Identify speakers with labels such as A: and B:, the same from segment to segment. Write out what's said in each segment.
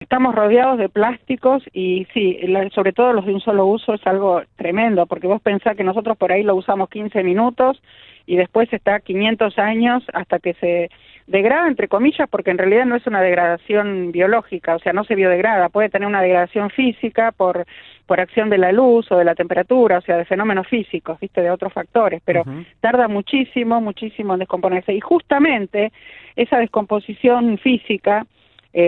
A: Estamos rodeados de plásticos y sí, sobre todo los de un solo uso es algo tremendo, porque vos pensás que nosotros por ahí lo usamos 15 minutos y después está 500 años hasta que se degrada, entre comillas, porque en realidad no es una degradación biológica, o sea, no se biodegrada, puede tener una degradación física por acción de la luz o de la temperatura, o sea, de fenómenos físicos, ¿viste?, de otros factores, pero tarda muchísimo, muchísimo en descomponerse. Y justamente esa descomposición física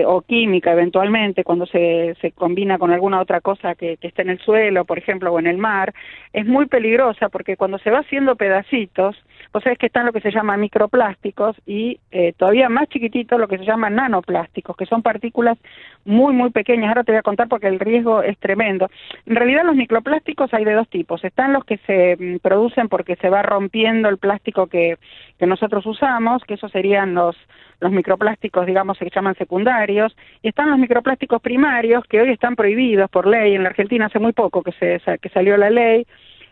A: o química eventualmente, cuando se combina con alguna otra cosa que esté en el suelo, por ejemplo, o en el mar, es muy peligrosa porque cuando se va haciendo pedacitos, vos sabés que están lo que se llama microplásticos y todavía más chiquititos lo que se llama nanoplásticos, que son partículas muy, muy pequeñas. Ahora te voy a contar porque el riesgo es tremendo. En realidad los microplásticos hay de dos tipos. Están los que se producen porque se va rompiendo el plástico que nosotros usamos, que esos serían los microplásticos, digamos, se llaman secundarios, y están los microplásticos primarios, que hoy están prohibidos por ley. En la Argentina hace muy poco que salió la ley.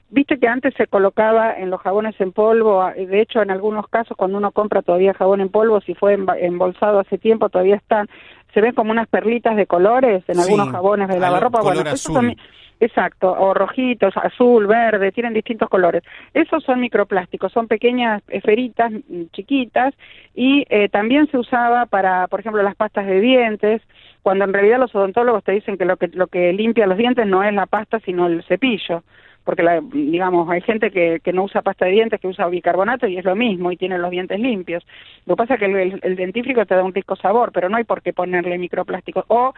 A: Viste que antes se colocaba en los jabones en polvo, de hecho en algunos casos cuando uno compra todavía jabón en polvo, si fue embolsado hace tiempo, todavía están, se ven como unas perlitas de colores en algunos jabones de lavarropa.
B: Color
A: Bueno,
B: azul.
A: esos son, exacto, o rojitos, azul, verde, tienen distintos colores. Esos son microplásticos, son pequeñas esferitas chiquitas y también se usaba para, por ejemplo, las pastas de dientes, cuando en realidad los odontólogos te dicen que lo que limpia los dientes no es la pasta sino el cepillo, porque digamos, hay gente que no usa pasta de dientes, que usa bicarbonato y es lo mismo y tiene los dientes limpios. Lo que pasa es que el dentífrico te da un rico sabor, pero no hay por qué ponerle microplásticos. O,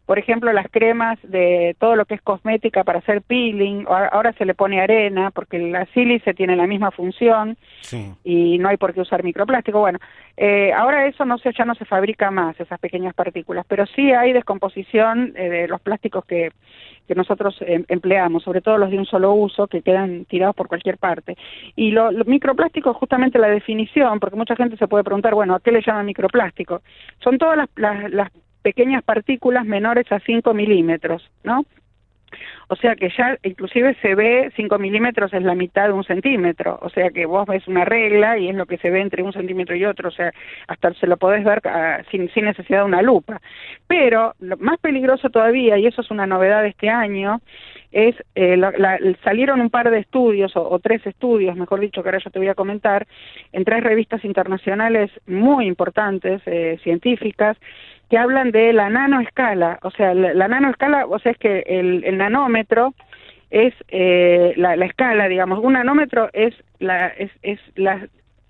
A: por ejemplo, las cremas de todo lo que es cosmética para hacer peeling, ahora se le pone arena, porque la sílice tiene la misma función y no hay por qué usar microplástico. Bueno, ahora eso ya no se fabrica más, esas pequeñas partículas, pero sí hay descomposición de los plásticos que nosotros empleamos, sobre todo los de un solo uso, que quedan tirados por cualquier parte. Y los microplásticos, justamente la definición, porque mucha gente se puede preguntar, bueno, ¿a qué le llaman microplástico? Son todas las pequeñas partículas menores a 5 milímetros, ¿no? O sea que ya inclusive se ve 5 milímetros es la mitad de 1 centímetro, o sea que vos ves una regla y es lo que se ve entre 1 centímetro y otro, o sea, hasta se lo podés ver sin necesidad de una lupa. Pero lo más peligroso todavía, y eso es una novedad de este año, es salieron un par de estudios, o 3 estudios, mejor dicho, que ahora yo te voy a comentar, en 3 revistas internacionales muy importantes, científicas, que hablan de la nanoescala. O sea, la nanoescala, o sea, es que el nanómetro es la escala, digamos. Un nanómetro es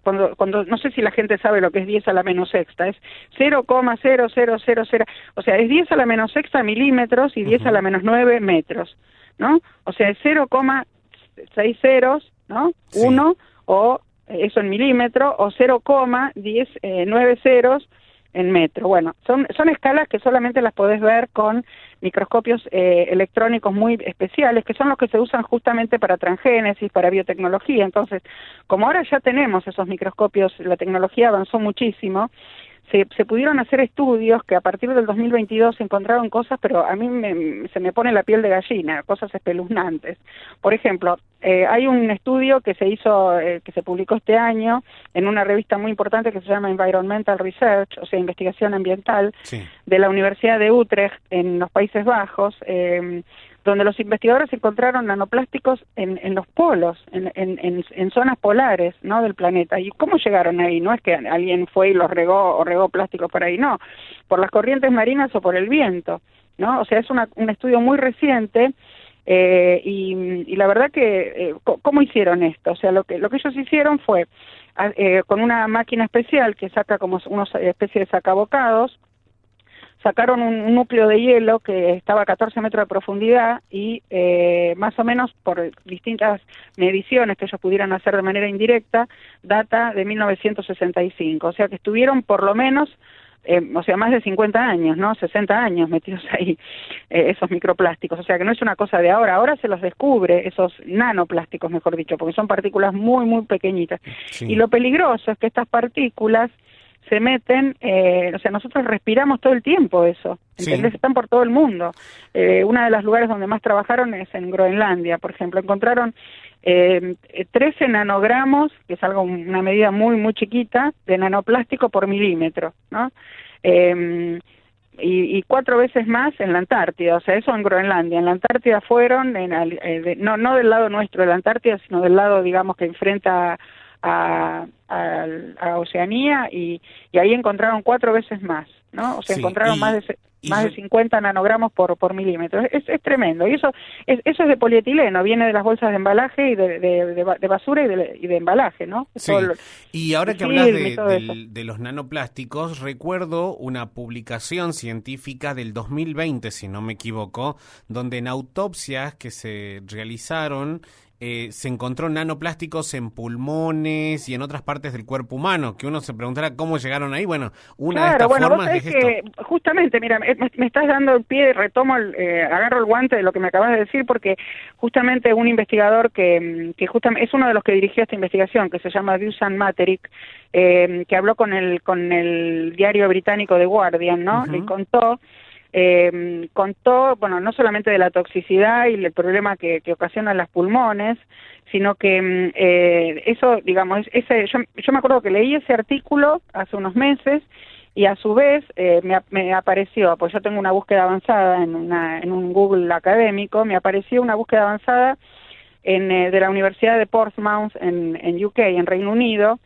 A: cuando no sé si la gente sabe lo que es 10 a la menos sexta, es 0,0000, o sea, es 10 a la menos sexta milímetros y 10 a la menos 9 metros, ¿no? O sea, es 0,6 ceros, ¿no? 1, o eso en milímetro, o 0,9 ceros en metro. Bueno, son escalas que solamente las podés ver con microscopios electrónicos muy especiales, que son los que se usan justamente para transgénesis, para biotecnología. Entonces, como ahora ya tenemos esos microscopios, la tecnología avanzó muchísimo, se pudieron hacer estudios que a partir del 2022 se encontraron cosas, pero a mí se me pone la piel de gallina, cosas espeluznantes. Por ejemplo, hay un estudio que se hizo, que se publicó este año en una revista muy importante que se llama Environmental Research, o sea, investigación ambiental, de la Universidad de Utrecht en los Países Bajos, donde los investigadores encontraron nanoplásticos en los polos, en zonas polares, ¿no?, del planeta. ¿Y cómo llegaron ahí? No es que alguien fue y los regó o regó plásticos por ahí, no, por las corrientes marinas o por el viento, ¿no? O sea, es un estudio muy reciente. Y la verdad que, ¿cómo hicieron esto? O sea, lo que ellos hicieron fue, con una máquina especial que saca como una especie de sacabocados, sacaron un núcleo de hielo que estaba a 14 metros de profundidad y más o menos por distintas mediciones que ellos pudieran hacer de manera indirecta, data de 1965. O sea que estuvieron por lo menos, o sea, más de 50 años, ¿no? 60 años metidos ahí, esos microplásticos. O sea que no es una cosa de ahora se los descubre, esos nanoplásticos, mejor dicho, porque son partículas muy, muy pequeñitas. Y lo peligroso es que estas partículas se meten, o sea, nosotros respiramos todo el tiempo eso, ¿entendés? Están por todo el mundo. Uno de los lugares donde más trabajaron es en Groenlandia, por ejemplo. Encontraron 13 nanogramos, que es una medida muy, muy chiquita, de nanoplástico por milímetro, ¿no? y 4 veces más en la Antártida, o sea, eso en Groenlandia. En la Antártida fueron, no del lado nuestro de la Antártida, sino del lado, digamos, que enfrenta a Oceanía, y ahí encontraron 4 veces más, ¿no? O sea,
B: Sí,
A: encontraron más de 50 nanogramos por milímetro. Es tremendo. Y eso es de polietileno, viene de las bolsas de embalaje y de basura y de embalaje, ¿no?
B: Sí, y ahora que hablas de los nanoplásticos, recuerdo una publicación científica del 2020, si no me equivoco, donde en autopsias que se realizaron se encontró nanoplásticos en pulmones y en otras partes del cuerpo humano, que uno se preguntará cómo llegaron ahí. Bueno, una de estas formas es esto.
A: Justamente, mira, me estás dando el pie, agarro el guante de lo que me acabas de decir, porque justamente un investigador que justamente es uno de los que dirigió esta investigación, que se llama Dusan Materik, que habló con el diario británico The Guardian, ¿no? Le contó, bueno, no solamente de la toxicidad y el problema que ocasionan los pulmones, sino que eso, digamos, yo me acuerdo que leí ese artículo hace unos meses, y a su vez me apareció, pues yo tengo una búsqueda avanzada en un Google académico, me apareció una búsqueda avanzada de la Universidad de Portsmouth en UK, en Reino Unido,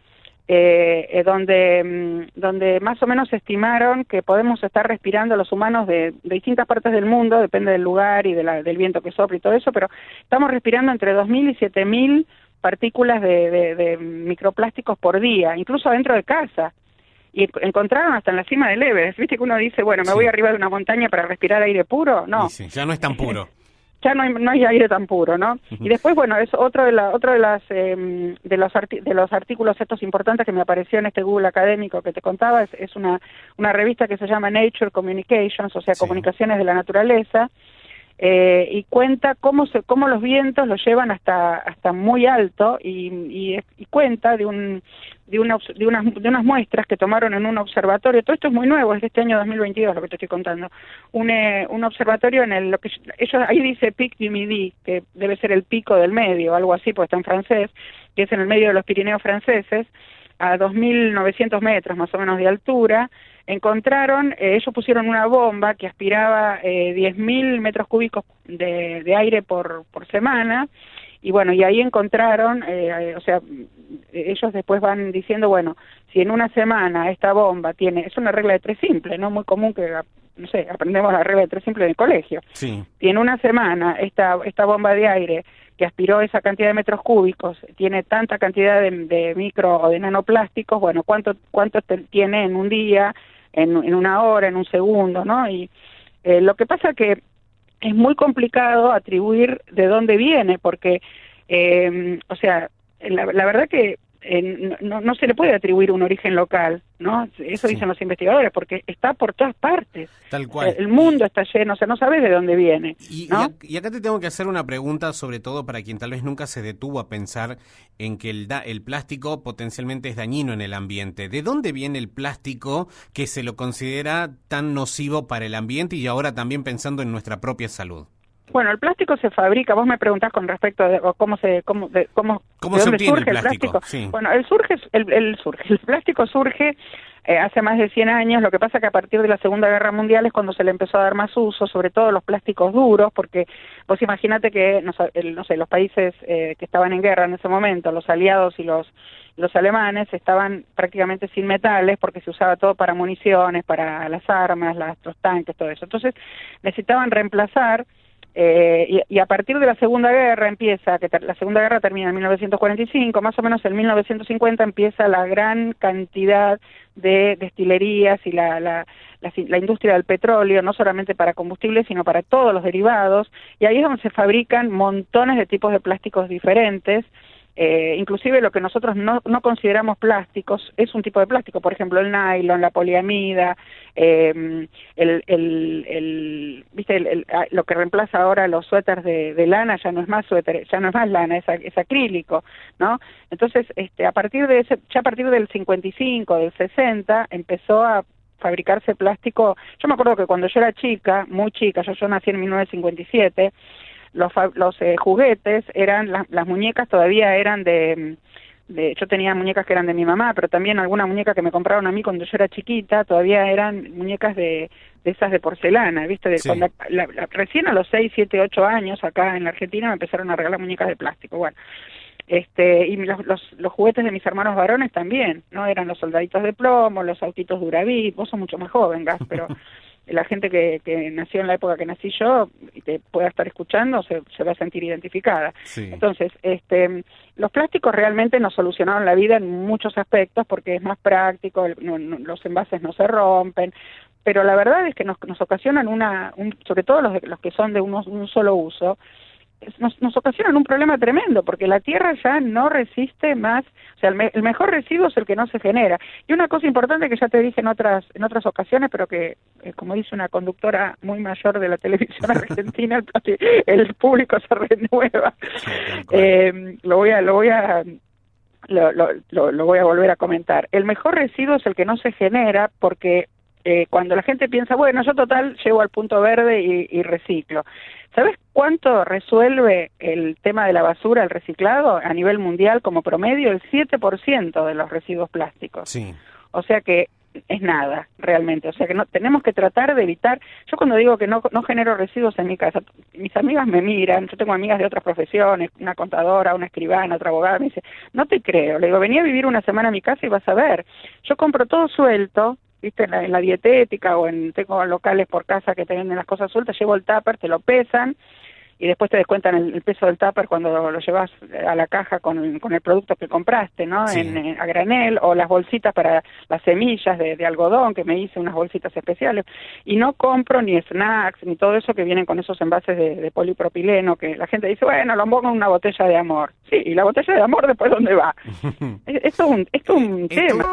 A: donde más o menos estimaron que podemos estar respirando los humanos de distintas partes del mundo, depende del lugar y del viento que sopla y todo eso, pero estamos respirando entre 2.000 y 7.000 partículas de microplásticos por día, incluso dentro de casa. Y encontraron hasta en la cima del Everest. ¿Viste que uno dice, bueno, me voy arriba de una montaña para respirar aire puro? No.
B: Sí, ya no es tan puro.
A: Ya no hay aire tan puro, ¿no? Y después, bueno, es otro de los artículos estos importantes que me apareció en este Google académico que te contaba, es una revista que se llama Nature Communications, o sea, Comunicaciones de la Naturaleza, y cuenta cómo los vientos los llevan hasta muy alto, y cuenta de unas muestras que tomaron en un observatorio. Todo esto es muy nuevo, es de este año 2022 lo que te estoy contando. Un observatorio lo que ellos ahí dice Pic du Midi, que debe ser el pico del medio, algo así, porque está en francés, que es en el medio de los Pirineos franceses, a 2.900 metros más o menos de altura. Encontraron, ellos pusieron una bomba que aspiraba 10.000 metros cúbicos de aire por semana, y bueno, y ahí encontraron, o sea, ellos después van diciendo, bueno, si en una semana esta bomba es una regla de 3 simple, ¿no? Muy común que, no sé, aprendemos la regla de 3 simple en el colegio.
B: Sí.
A: Si en una semana esta bomba de aire que aspiró esa cantidad de metros cúbicos tiene tanta cantidad de micro o de nanoplásticos, bueno, ¿cuánto tiene en un día, en una hora, en un segundo, ¿no? Y lo que pasa que es muy complicado atribuir de dónde viene, porque, o sea, la verdad que no se le puede atribuir un origen local, ¿no? Eso dicen los investigadores, porque está por todas partes.
B: Tal cual.
A: El mundo está lleno, o sea, no sabes de dónde viene, ¿no?
B: Y acá te tengo que hacer una pregunta, sobre todo para quien tal vez nunca se detuvo a pensar en que el plástico potencialmente es dañino en el ambiente. ¿De dónde viene el plástico que se lo considera tan nocivo para el ambiente, y ahora también pensando en nuestra propia salud?
A: Bueno, el plástico se fabrica. Vos me preguntás con respecto a cómo se
B: obtiene el plástico. Sí.
A: Bueno, el plástico surge hace más de 100 años. Lo que pasa que a partir de la Segunda Guerra Mundial es cuando se le empezó a dar más uso, sobre todo los plásticos duros, porque vos imaginate que los países que estaban en guerra en ese momento, los aliados y los alemanes, estaban prácticamente sin metales porque se usaba todo para municiones, para las armas, los tanques, todo eso. Entonces necesitaban reemplazar. Y a partir de la Segunda Guerra la Segunda Guerra termina en 1945, más o menos en 1950 empieza la gran cantidad de destilerías y la industria del petróleo, no solamente para combustibles, sino para todos los derivados, y ahí es donde se fabrican montones de tipos de plásticos diferentes. Inclusive lo que nosotros no consideramos plásticos es un tipo de plástico, por ejemplo el nylon, la poliamida, lo que reemplaza ahora los suéteres de lana ya no es más suéter, ya no es más lana, es acrílico, ¿no? Entonces, a partir del 55, del 60 empezó a fabricarse plástico. Yo me acuerdo que cuando yo era chica, muy chica, yo nací en 1957, los juguetes eran, las muñecas todavía eran yo tenía muñecas que eran de mi mamá, pero también alguna muñeca que me compraron a mí cuando yo era chiquita, todavía eran muñecas de de esas de porcelana, ¿viste?
B: Sí.
A: Cuando recién a los 6, 7, 8 años acá en la Argentina me empezaron a regalar muñecas de plástico. Bueno, y los juguetes de mis hermanos varones también, ¿no? Eran los soldaditos de plomo, los autitos Duravit. Vos sos mucho más joven, Gas, pero la gente que nació en la época que nací yo y te pueda estar escuchando se va a sentir identificada.
B: Sí.
A: Entonces, los plásticos realmente nos solucionaron la vida en muchos aspectos porque es más práctico, los envases no se rompen, pero la verdad es que nos ocasionan sobre todo los que son de un solo uso, nos ocasionan un problema tremendo, porque la tierra ya no resiste más, o sea, el mejor residuo es el que no se genera. Y una cosa importante que ya te dije en otras ocasiones, pero que, como dice una conductora muy mayor de la televisión argentina, el público se renueva.
B: Sí,
A: lo voy a volver a comentar. El mejor residuo es el que no se genera, porque cuando la gente piensa, bueno, yo total llego al punto verde y reciclo. ¿Sabes cuánto resuelve el tema de la basura, el reciclado, a nivel mundial como promedio? El 7% de los residuos plásticos.
B: Sí.
A: O sea que es nada, realmente. O sea que tenemos que tratar de evitar. Yo cuando digo que no genero residuos en mi casa, mis amigas me miran, yo tengo amigas de otras profesiones, una contadora, una escribana, otra abogada, me dice, no te creo. Le digo, vení a vivir una semana a mi casa y vas a ver. Yo compro todo suelto, ¿viste? En la dietética tengo locales por casa que te venden las cosas sueltas, llevo el tupper, te lo pesan y después te descuentan el peso del tupper cuando lo llevas a la caja con el producto que compraste, ¿no?
B: Sí.
A: A granel, o las bolsitas para las semillas de algodón, que me hice unas bolsitas especiales, y no compro ni snacks ni todo eso que vienen con esos envases de polipropileno, que la gente dice, bueno, lo pongo en una botella de amor. Sí, y la botella de amor después, ¿dónde va? Esto es un tema.